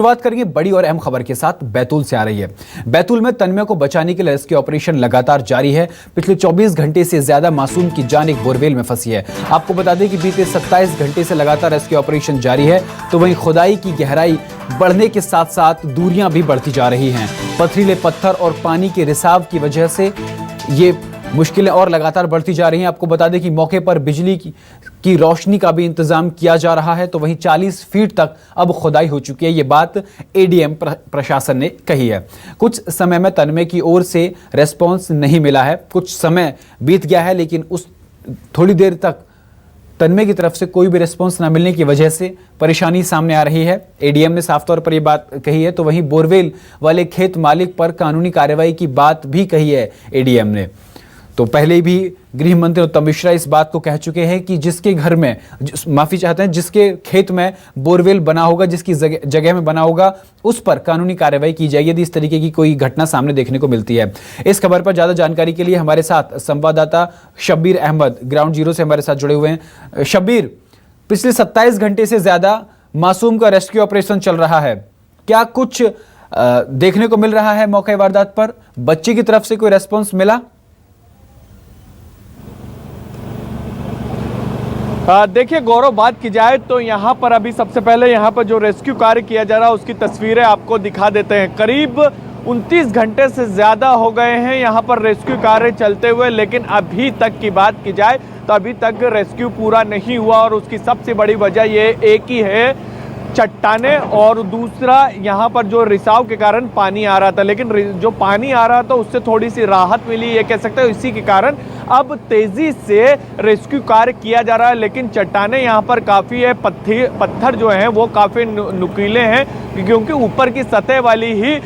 शुरुआत करेंगे बड़ी और अहम खबर के साथ। बैतूल से आ रही है। बैतूल में तन्मय को बचाने के लिए रेस्क्यू ऑपरेशन लगातार जारी है। पिछले 24 घंटे से ज्यादा मासूम की जान एक बोरवेल में फंसी है। आपको बता दें कि बीते 27 घंटे से लगातार रेस्क्यू ऑपरेशन जारी है। तो वहीं खुदाई की गहराई बढ़ने के साथ साथ दूरियां भी बढ़ती जा रही हैं। पथरीले पत्थर और पानी के रिसाव की वजह से ये मुश्किलें और लगातार बढ़ती जा रही हैं। आपको बता दें कि मौके पर बिजली की रोशनी का भी इंतजाम किया जा रहा है। तो वहीं 40 फीट तक अब खुदाई हो चुकी है। ये बात एडीएम प्रशासन ने कही है। कुछ समय में तन्मय की ओर से रेस्पॉन्स नहीं मिला है। कुछ समय बीत गया है, लेकिन उस थोड़ी देर तक तन्मय की तरफ से कोई भी रिस्पॉन्स न मिलने की वजह से परेशानी सामने आ रही है। एडीएम ने साफ तौर पर यह बात कही है। तो वहीं बोरवेल वाले खेत मालिक पर कानूनी कार्रवाई की बात भी कही है एडीएम ने। तो पहले भी गृह मंत्री उत्तम मिश्रा इस बात को कह चुके हैं कि जिसके घर में माफी चाहते हैं, जिसके खेत में बोरवेल बना होगा, जिसकी जगह में बना होगा, उस पर कानूनी कार्रवाई की जाएगी यदि इस तरीके की कोई घटना सामने देखने को मिलती है। इस खबर पर ज्यादा जानकारी के लिए हमारे साथ संवाददाता शब्बीर अहमद ग्राउंड जीरो से हमारे साथ जुड़े हुए हैं। शब्बीर, पिछले 27 घंटे से ज्यादा मासूम का रेस्क्यू ऑपरेशन चल रहा है। क्या कुछ देखने को मिल रहा है मौके वारदात पर? बच्चे की तरफ से कोई रेस्पॉन्स मिला? देखिए गौरव, बात की जाए तो यहाँ पर अभी सबसे पहले यहाँ पर जो रेस्क्यू कार्य किया जा रहा है उसकी तस्वीरें आपको दिखा देते हैं। करीब 29 घंटे से ज़्यादा हो गए हैं यहाँ पर रेस्क्यू कार्य चलते हुए, लेकिन अभी तक की बात की जाए तो अभी तक रेस्क्यू पूरा नहीं हुआ। और उसकी सबसे बड़ी वजह ये एक ही है, चट्टाने, और दूसरा यहाँ पर जो रिसाव के कारण पानी आ रहा था। लेकिन जो पानी आ रहा था उससे थोड़ी सी राहत मिली, ये कह सकते हो। इसी के कारण अब तेजी से रेस्क्यू कार्य किया जा रहा है। लेकिन चट्टाने यहाँ पर काफ़ी है, पत्थर जो हैं वो काफ़ी नुकीले हैं, क्योंकि ऊपर की सतह वाली ही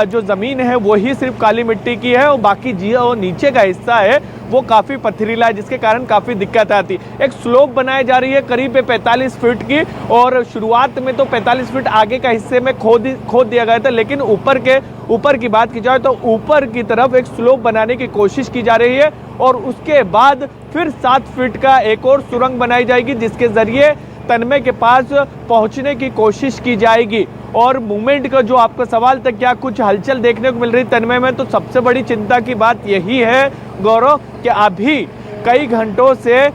जो ज़मीन है वो ही सिर्फ काली मिट्टी की है, और बाकी जो नीचे का हिस्सा है वो काफ़ी पथरीला है, जिसके कारण काफ़ी दिक्कत आती है। एक स्लोप बनाई जा रही है करीब 45 फीट की, और शुरुआत में तो 45 फीट आगे का हिस्से में खोद दिया गया था। लेकिन ऊपर की बात की जाए तो ऊपर की तरफ एक स्लोप बनाने की कोशिश की जा रही है, और उसके बाद फिर 7 फीट का एक और सुरंग बनाई जाएगी, जिसके जरिए तन्मय के पास पहुंचने की कोशिश की जाएगी। और मूवमेंट का जो आपका सवाल था, क्या कुछ हलचल देखने को मिल रही तन्मय में, तो सबसे बड़ी चिंता की बात यही है गौरव कि अभी कई घंटों से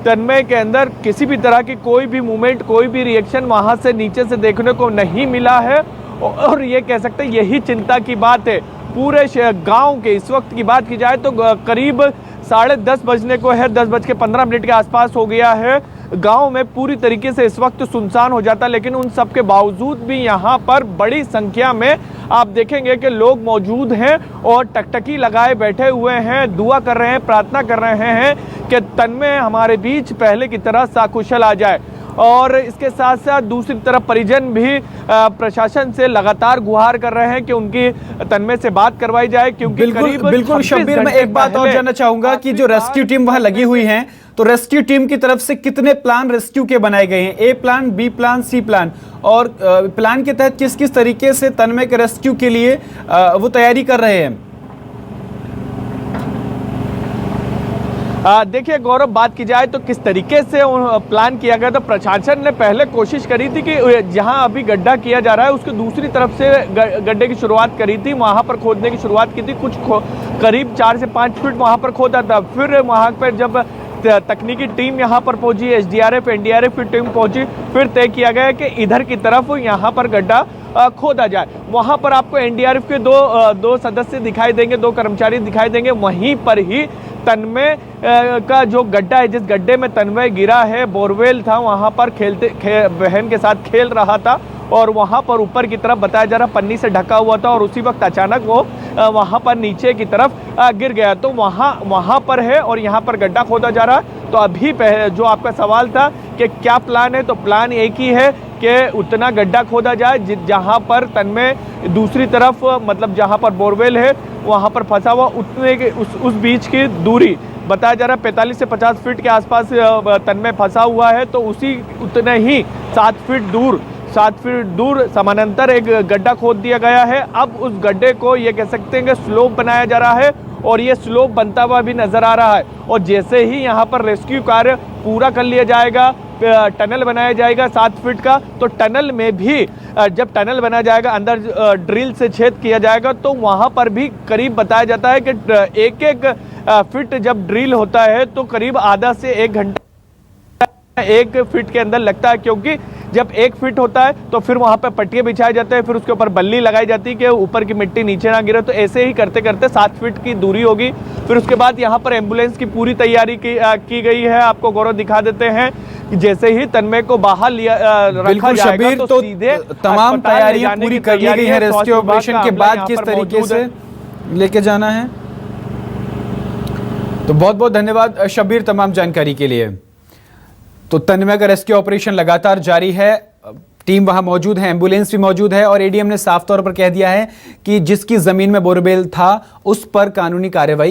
तन्मय के अंदर किसी भी तरह की कोई भी मूवमेंट, कोई भी रिएक्शन वहां से नीचे से देखने को नहीं मिला है। और ये कह सकते हैं यही चिंता की बात है पूरे गांव के। इस वक्त की बात की जाए तो करीब 10:30 बजने को है, 10:15 के आसपास हो गया है। गांव में पूरी तरीके से इस वक्त सुनसान हो जाता, लेकिन उन सब के बावजूद भी यहाँ पर बड़ी संख्या में आप देखेंगे कि लोग मौजूद हैं और टकटकी लगाए बैठे हुए हैं, दुआ कर रहे हैं, प्रार्थना कर रहे हैं कि तन्मय हमारे बीच पहले की तरह सकुशल आ जाए। और इसके साथ साथ दूसरी तरफ परिजन भी प्रशासन से लगातार गुहार कर रहे हैं कि उनकी तन्मय से बात करवाई जाए, क्योंकि बिल्कुल शब्बीर, मैं एक बात और जानना चाहूंगा कि जो रेस्क्यू टीम वहां लगी हुई है, तो रेस्क्यू टीम की तरफ से कितने प्लान रेस्क्यू के बनाए गए हैं? ए प्लान, बी प्लान, सी प्लान, और प्लान के तहत किस किस तरीके से तन्मय के रेस्क्यू के लिए वो तैयारी कर रहे हैं? देखिए गौरव, बात की जाए तो किस तरीके से प्लान किया गया, तो प्रशासन ने पहले कोशिश करी थी कि जहां अभी गड्ढा किया जा रहा है उसके दूसरी तरफ से गड्ढे की शुरुआत करी थी, वहां पर खोदने की शुरुआत की थी। कुछ करीब 4 से 5 फीट वहां पर खोदा था। फिर वहां पर जब तकनीकी टीम यहाँ पर पहुंची, एसडीआरएफ एनडीआरएफ की टीम पहुंची, फिर तय किया गया कि इधर की तरफ यहाँ पर गड्ढा खोदा जाए। वहां पर आपको एनडीआरएफ के दो सदस्य दिखाई देंगे, 2 कर्मचारी दिखाई देंगे। वहीं पर ही तन्मय का जो गड्ढा है, जिस गड्ढे में तन्मय गिरा है, बोरवेल था, वहां पर बहन के साथ खेल रहा था, और वहां पर ऊपर की तरफ बताया जा रहा पन्नी से ढका हुआ था, और उसी वक्त अचानक वो वहां पर नीचे की तरफ गिर गया। तो वहां पर है और यहाँ पर गड्ढा खोदा जा रहा है। तो अभी जो आपका सवाल था कि क्या प्लान है, तो प्लान एक ही है कि उतना गड्ढा खोदा जाए जहां पर तन्मय दूसरी तरफ, मतलब जहां पर बोरवेल है वहां पर फंसा हुआ, उतने के उस बीच की दूरी बताया जा रहा है 45 से 50 फीट के आसपास तन्मय फंसा हुआ है। तो उसी उतने ही 7 फीट दूर समानांतर एक गड्ढा खोद दिया गया है। अब उस गड्ढे को ये कह सकते हैं कि स्लोप बनाया जा रहा है, और ये स्लोप बनता हुआ भी नजर आ रहा है। और जैसे ही यहाँ पर रेस्क्यू कार्य पूरा कर लिया जाएगा, टनल बनाया जाएगा 7 फीट का, तो टनल में भी जब टनल बनाया जाएगा, अंदर ड्रिल से छेद किया जाएगा, तो वहां पर भी करीब बताया जाता है कि एक एक फीट जब ड्रिल होता है तो करीब आधा से 1 घंटा 1 फीट के अंदर लगता है, क्योंकि जब 1 फीट होता है तो फिर वहां पर पट्टियां बिछाए जाते हैं, फिर उसके ऊपर बल्ली लगाई जाती है कि ऊपर की मिट्टी नीचे ना गिरे। तो ऐसे ही करते करते 7 फीट की दूरी होगी। फिर उसके बाद यहाँ पर एम्बुलेंस की पूरी तैयारी की गई है। आपको गौरव दिखा देते हैं कि जैसे ही तन्मय को बाहर रखा जाएगा तो सीधे तमाम तैयारियां पूरी कर ली गई है। रेस्क्यू ऑपरेशन के बाद किस तरीके से लेके जाना है, तो बहुत बहुत धन्यवाद शब्बीर तमाम जानकारी के लिए। तो तन्मय का रेस्क्यू ऑपरेशन लगातार जारी है, टीम वहां मौजूद है, एम्बुलेंस भी मौजूद है और एडीएम ने साफ तौर पर कह दिया है कि जिसकी जमीन में बोरवेल था उस पर कानूनी कार्रवाई